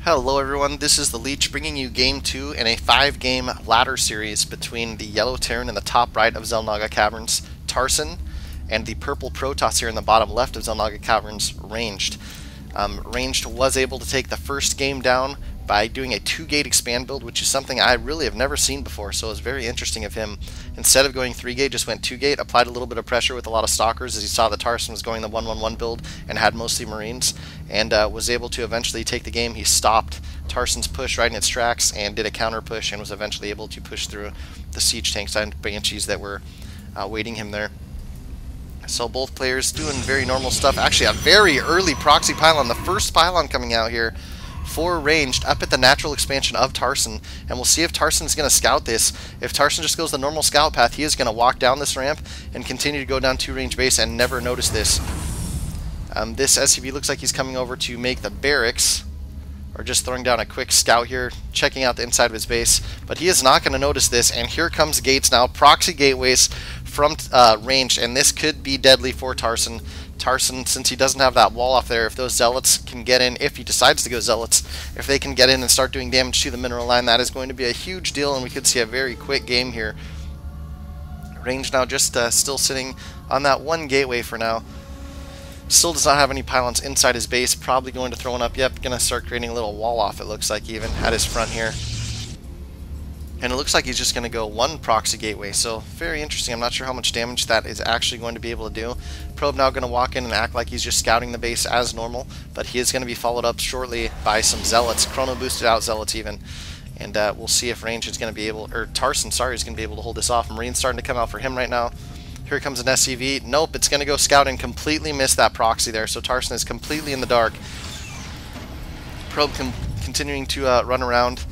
Hello everyone, this is the Leech bringing you Game 2 in a 5-game ladder series between the yellow Terran in the top right of Xel'Naga Caverns, Tarson, and the purple Protoss here in the bottom left of Xel'Naga Caverns, Ranged. Ranged was able to take the first game down by doing a 2-gate expand build, which is something I really have never seen before, so it was very interesting of him. Instead of going 3-gate, just went 2-gate, applied a little bit of pressure with a lot of stalkers as he saw that Tarson was going the 1-1-1 build and had mostly Marines, and was able to eventually take the game. He stopped Tarson's push right in its tracks and did a counter push and was eventually able to push through the siege tanks and Banshees that were waiting him there. So both players doing very normal stuff. Actually, a very early proxy pylon, the first pylon coming out here for Ranged up at the natural expansion of Tarson, and we'll see if Tarson's going to scout this. If Tarson just goes the normal scout path, he is going to walk down this ramp and continue to go down to range base and never notice this. This SCV looks like he's coming over to make the barracks, or just throwing down a quick scout here, checking out the inside of his base, but he is not going to notice this, and here comes gates now, proxy gateways from Ranged, and this could be deadly for Tarson. Tarson, since he doesn't have that wall off there, if those Zealots can get in, if he decides to go Zealots, if they can get in and start doing damage to the mineral line, that is going to be a huge deal, and we could see a very quick game here. Ranged now just still sitting on that one gateway for now. Still does not have any pylons inside his base, probably going to throw one up. Yep, going to start creating a little wall off, it looks like, even at his front here. And it looks like he's just going to go one proxy gateway, so very interesting. I'm not sure how much damage that is actually going to be able to do. Probe now going to walk in and act like he's just scouting the base as normal, but he is going to be followed up shortly by some Zealots, chrono boosted out Zealots even. And we'll see if Range is going to be able, or Tarson, sorry, is going to be able to hold this off. Marine's starting to come out for him right now. Here comes an SCV. Nope, it's going to go scout and completely miss that proxy there, so Tarson is completely in the dark. Probe continuing to run around.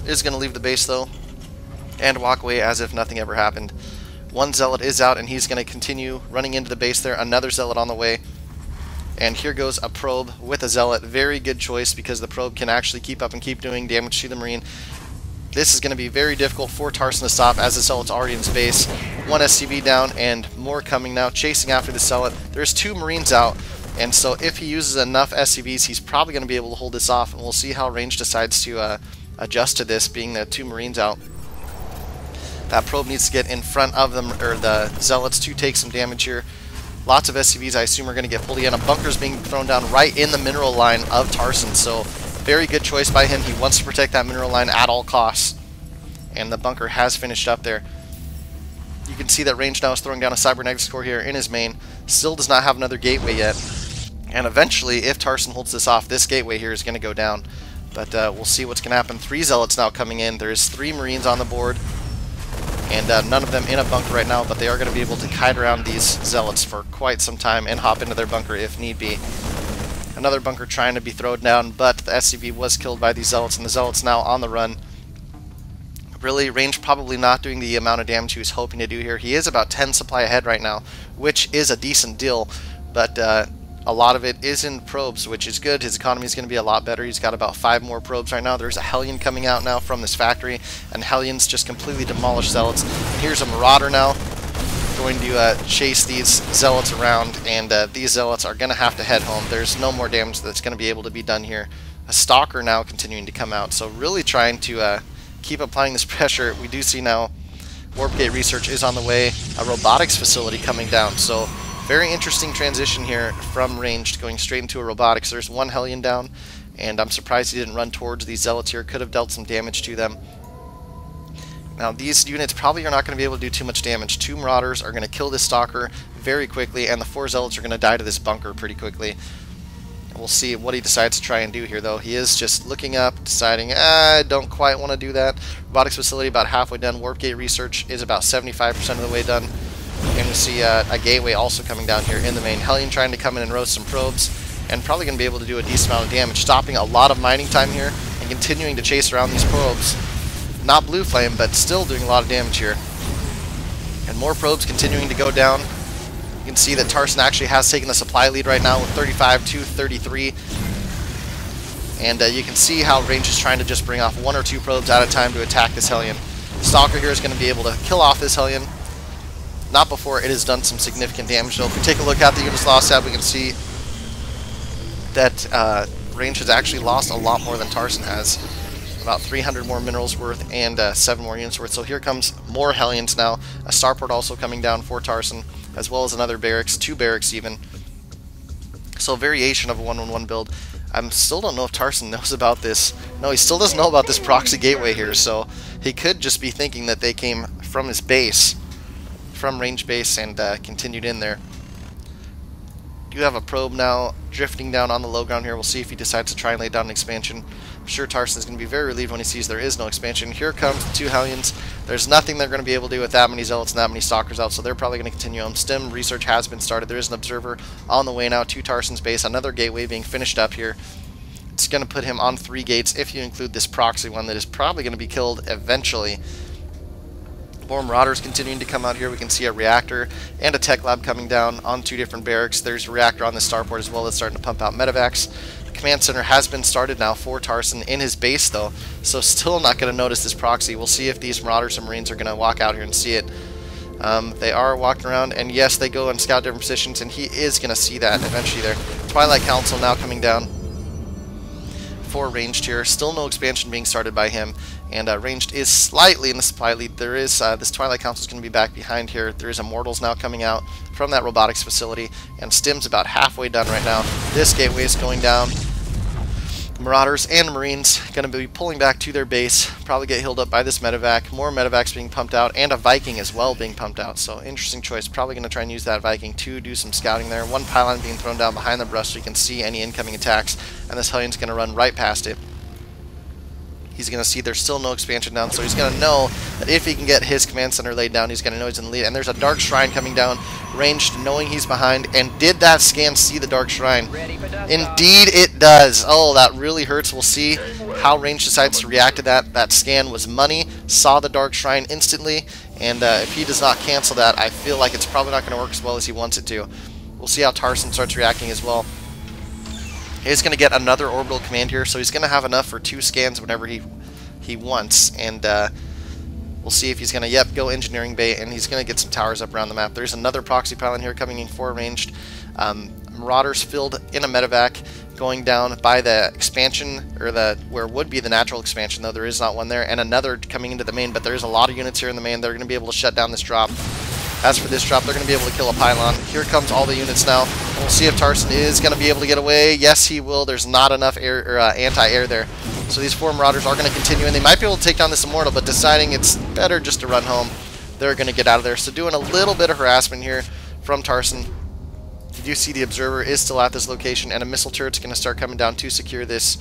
Is going to leave the base though and walk away as if nothing ever happened. One Zealot is out and he's going to continue running into the base there. Another Zealot on the way, and here goes a probe with a Zealot. Very good choice because the probe can actually keep up and keep doing damage to the Marine. This is going to be very difficult for Tarson to stop as the Zealot's already in his base. One SCV down and more coming now, chasing after the Zealot. There's 2 Marines out, and so if he uses enough SCVs, he's probably going to be able to hold this off, and we'll see how Range decides to adjust to this, being the 2 Marines out. That probe needs to get in front of them, or the Zealots, to take some damage here. Lots of SCVs, I assume, are going to get pulled in. A bunker's being thrown down right in the mineral line of Tarson, so very good choice by him. He wants to protect that mineral line at all costs, and the bunker has finished up there. You can see that Range now is throwing down a cybernetics core here in his main. Still does not have another gateway yet, and eventually, if Tarson holds this off, this gateway here is going to go down. But we'll see what's going to happen. 3 Zealots now coming in. There's 3 Marines on the board, and none of them in a bunker right now, but they are going to be able to kite around these Zealots for quite some time and hop into their bunker if need be. Another bunker trying to be thrown down, but the SCV was killed by these Zealots, and the Zealots now on the run. Really, Range probably not doing the amount of damage he was hoping to do here. He is about 10 supply ahead right now, which is a decent deal, but a lot of it is in probes, which is good. His economy is going to be a lot better. He's got about 5 more probes right now. There's a Hellion coming out now from this factory, and Hellions just completely demolished Zealots. And here's a Marauder now, going to chase these Zealots around, and these Zealots are going to have to head home. There's no more damage that's going to be able to be done here. A Stalker now continuing to come out, so really trying to keep applying this pressure. We do see now Warp Gate research is on the way. A robotics facility coming down, so very interesting transition here from Ranged, going straight into a robotics. There's 1 Hellion down, and I'm surprised he didn't run towards these Zealots here. Could have dealt some damage to them. Now these units probably are not going to be able to do too much damage. 2 Marauders are going to kill this Stalker very quickly, and the 4 Zealots are going to die to this bunker pretty quickly. We'll see what he decides to try and do here, though. He is just looking up, deciding, I don't quite want to do that. Robotics facility about halfway done. Warp Gate research is about 75% of the way done. And we see a gateway also coming down here in the main. Hellion trying to come in and roast some probes, and probably going to be able to do a decent amount of damage, stopping a lot of mining time here and continuing to chase around these probes. Not Blue Flame, but still doing a lot of damage here. And more probes continuing to go down. You can see that Tarson actually has taken the supply lead right now with 35 to 33. And you can see how Range is trying to just bring off 1 or 2 probes at a time to attack this Hellion. Stalker here is going to be able to kill off this Hellion. Not before it has done some significant damage, though. If we take a look at the units lost tab, we can see that Range has actually lost a lot more than Tarson has. About 300 more minerals worth and 7 more units worth. So here comes more Hellions now. A starport also coming down for Tarson, as well as another barracks, 2 barracks even. So a variation of a 1-1-1 build. I still don't know if Tarson knows about this. No, he still doesn't know about this proxy gateway here, so he could just be thinking that they came from his base, from range base, and continued in there. You have a probe now drifting down on the low ground here. We'll see if he decides to try and lay down an expansion. I'm sure Tarson's going to be very relieved when he sees there is no expansion. Here comes the 2 Hellions. There's nothing they're going to be able to do with that many Zealots and that many Stalkers out, so they're probably going to continue on. Stim research has been started. There is an observer on the way now to Tarson's base. Another gateway being finished up here. It's going to put him on 3 gates if you include this proxy one that is probably going to be killed eventually. More Marauders continuing to come out here. We can see a reactor and a tech lab coming down on 2 different barracks. There's a reactor on the starport as well that's starting to pump out medevacs. The command center has been started now for Tarson in his base though, so still not going to notice this proxy. We'll see if these Marauders and Marines are going to walk out here and see it. They are walking around, and yes, they go and scout different positions, and he is going to see that eventually there. Twilight Council now coming down for Ranged here. Still no expansion being started by him, and Ranged is slightly in the supply lead. There is this Twilight Council is going to be back behind here. There is Immortals now coming out from that robotics facility, and Stim's about halfway done right now. This gateway is going down. Marauders and Marines going to be pulling back to their base, probably get healed up by this medevac. More medevacs being pumped out, and a Viking as well being pumped out. So interesting choice. Probably going to try and use that Viking to do some scouting there. 1 pylon being thrown down behind the brush so you can see any incoming attacks, and this Hellion's going to run right past it. He's going to see there's still no expansion down, so he's going to know that if he can get his command center laid down, he's going to know he's in the lead. And there's a Dark Shrine coming down, Ranged, knowing he's behind. And did that scan see the Dark Shrine? Indeed it does. Oh, that really hurts. We'll see how Ranged decides to react to that. That scan was money, saw the Dark Shrine instantly, and if he does not cancel that, I feel like it's probably not going to work as well as he wants it to. We'll see how Tarson starts reacting as well. He's going to get another orbital command here, so he's going to have enough for 2 scans whenever he wants, and we'll see if he's going to, go engineering bay, and he's going to get some towers up around the map. There's another proxy pylon here coming in for Ranged. Marauders filled in a medevac going down by the expansion, or where would be the natural expansion, though there is not one there, and another coming into the main, but there's a lot of units here in the main. They're going to be able to shut down this drop. As for this drop, they're going to be able to kill a pylon. Here comes all the units now. We'll see if Tarson is going to be able to get away. Yes, he will. There's not enough air or anti-air there. So these 4 Marauders are going to continue, and they might be able to take down this Immortal, but deciding it's better just to run home, they're going to get out of there. So doing a little bit of harassment here from Tarson. You do see the Observer is still at this location, and a missile turret's going to start coming down to secure this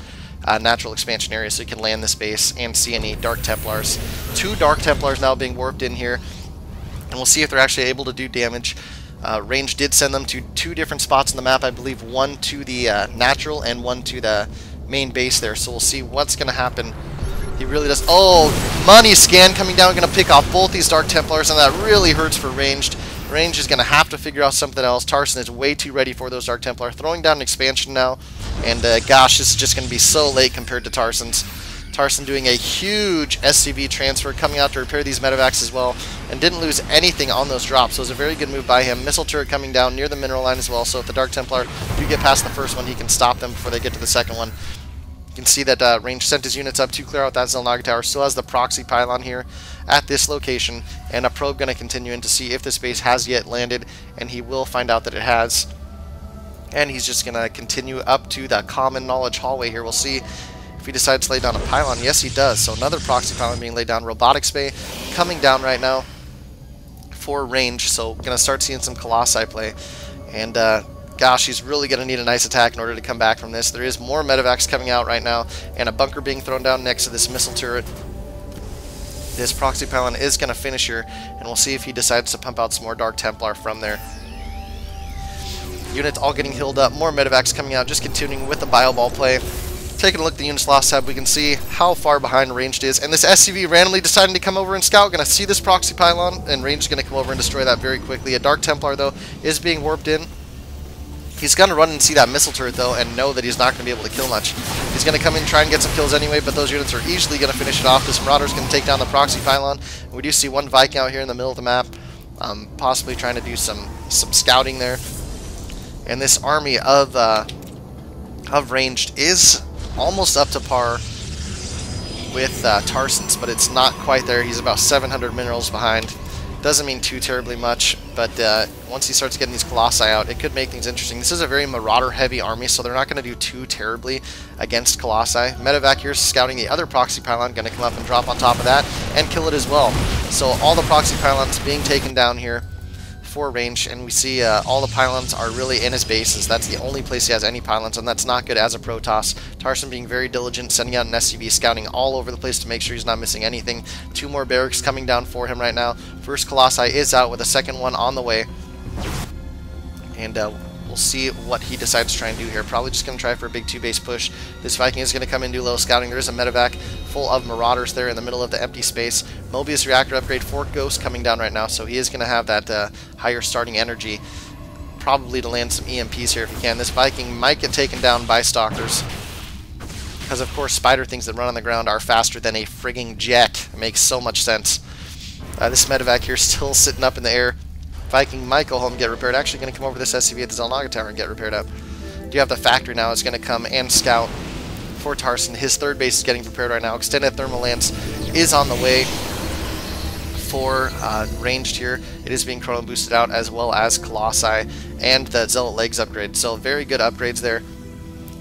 natural expansion area so you can land this base and see any Dark Templars. 2 Dark Templars now being warped in here. And we'll see if they're actually able to do damage. Range did send them to 2 different spots on the map. I believe 1 to the natural and 1 to the main base there. So we'll see what's going to happen. He really does. Oh, money scan coming down. Going to pick off both these Dark Templars, and that really hurts for Ranged. Range is going to have to figure out something else. Tarson is way too ready for those Dark Templar. Throwing down an expansion now. And gosh, this is just going to be so late compared to Tarson's. Tarson doing a huge SCV transfer, coming out to repair these medevacs as well, and didn't lose anything on those drops, so it was a very good move by him. Missile turret coming down near the mineral line as well, so if the Dark Templar do get past the first one, he can stop them before they get to the second one. You can see that Range sent his units up to clear out that Xel'Naga tower. Still has the proxy pylon here at this location, and a probe going to continue in to see if this base has yet landed, and he will find out that it has. And he's just going to continue up to the common knowledge hallway here. We'll see if he decides to lay down a pylon. Yes, he does. So another proxy pylon being laid down. Robotics bay coming down right now for Range. So going to start seeing some Colossi play. And gosh, he's really going to need a nice attack in order to come back from this. There is more medevacs coming out right now, and a bunker being thrown down next to this missile turret. This proxy pylon is going to finish here, and we'll see if he decides to pump out some more Dark Templar from there. Units all getting healed up. More medevacs coming out, just continuing with the bio ball play. Taking a look at the units lost tab, we can see how far behind Ranged is. And this SCV randomly deciding to come over and scout. Going to see this proxy pylon, and Ranged is going to come over and destroy that very quickly. A Dark Templar, though, is being warped in. He's going to run and see that missile turret, though, and know that he's not going to be able to kill much. He's going to come in and try and get some kills anyway, but those units are easily going to finish it off. This Marauder's going to take down the proxy pylon. We do see 1 Viking out here in the middle of the map, possibly trying to do some scouting there. And this army of of Ranged is almost up to par with Tarson's, but it's not quite there. He's about 700 minerals behind. Doesn't mean too terribly much, but once he starts getting these Colossi out, it could make things interesting. This is a very Marauder-heavy army, so they're not going to do too terribly against Colossi. Medevac here scouting the other Proxy Pylon, going to come up and drop on top of that and kill it as well. So all the Proxy Pylons being taken down here for range, and we see all the pylons are really in his bases. That's the only place he has any pylons, and that's not good as a Protoss. Tarson being very diligent, sending out an SCV, scouting all over the place to make sure he's not missing anything. 2 more barracks coming down for him right now. First Colossi is out with a second one on the way, and we'll see what he decides to try and do here. Probably just going to try for a big 2-base push. This Viking is going to come in, do a little scouting. There is a medevac full of Marauders there in the middle of the empty space. Mobius reactor upgrade for Ghost coming down right now, so he is going to have that higher starting energy, probably to land some EMPs here if he can. This Viking might get taken down by Stalkers, because of course spider things that run on the ground are faster than a frigging jet. It makes so much sense. This medevac here still sitting up in the air. Viking might go home and get repaired. Actually going to come over to this SCV at the Xel'Naga Tower and get repaired up. Do you have the factory now? It's going to come and scout for Tarson. His third base is getting prepared right now. Extended Thermal Lance is on the way for Ranged here. It is being chrono boosted out, as well as Colossi and the Zealot Legs upgrade. So very good upgrades there.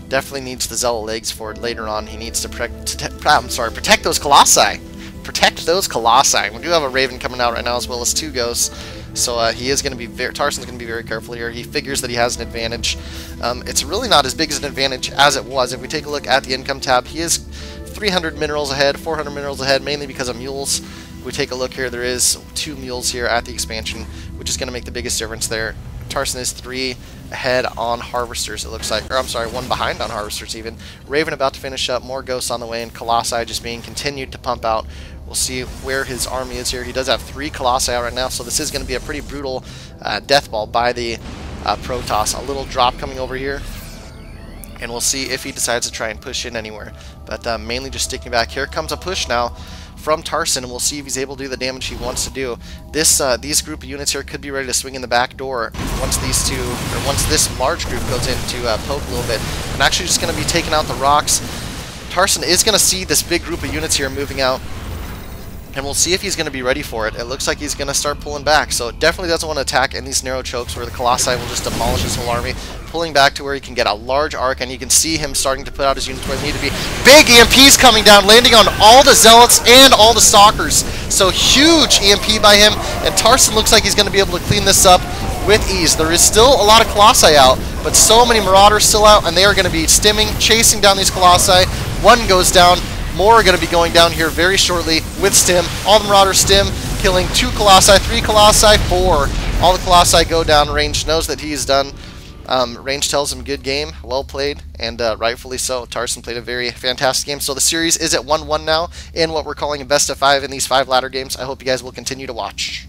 Definitely needs the Zealot Legs for later on. He needs to protect those Colossi. Protect those Colossi. We do have a Raven coming out right now, as well as 2 Ghosts. So he is going to be Tarson's going to be very careful here. He figures that he has an advantage. It's really not as big as an advantage as it was. If we take a look at the income tab, he is 300 minerals ahead, 400 minerals ahead, mainly because of mules. If we take a look here, there is 2 mules here at the expansion, which is going to make the biggest difference there. Tarson is 3 ahead on harvesters, it looks like. Or I'm sorry, 1 behind on harvesters even. Raven about to finish up, more Ghosts on the way, and Colossi just being continued to pump out. We'll see where his army is here. He does have 3 Colossi out right now, so this is going to be a pretty brutal death ball by the Protoss. A little drop coming over here, and we'll see if he decides to try and push in anywhere. But mainly just sticking back. Here comes a push now from Tarson, and we'll see if he's able to do the damage he wants to do. These group of units here could be ready to swing in the back door once once this large group goes in to poke a little bit. I'm actually just going to be taking out the rocks. Tarson is going to see this big group of units here moving out, and we'll see if he's going to be ready for it. It looks like he's going to start pulling back, so it definitely doesn't want to attack in these narrow chokes where the Colossi will just demolish his whole army. Pulling back to where he can get a large arc, and you can see him starting to put out his units where they need to be. Big EMPs coming down, landing on all the Zealots and all the Stalkers. So huge EMP by him, and Tarson looks like he's going to be able to clean this up with ease. There is still a lot of Colossi out, but so many Marauders still out, and they are going to be stimming, chasing down these Colossi. 1 goes down. More are going to be going down here very shortly with stim. All the Marauders stim, killing 2 Colossi, 3 Colossi, 4. All the Colossi go down. Range knows that he is done. Range tells him good game, well played, and rightfully so. Tarson played a very fantastic game. So the series is at 1-1 now in what we're calling a best of 5 in these 5 ladder games. I hope you guys will continue to watch.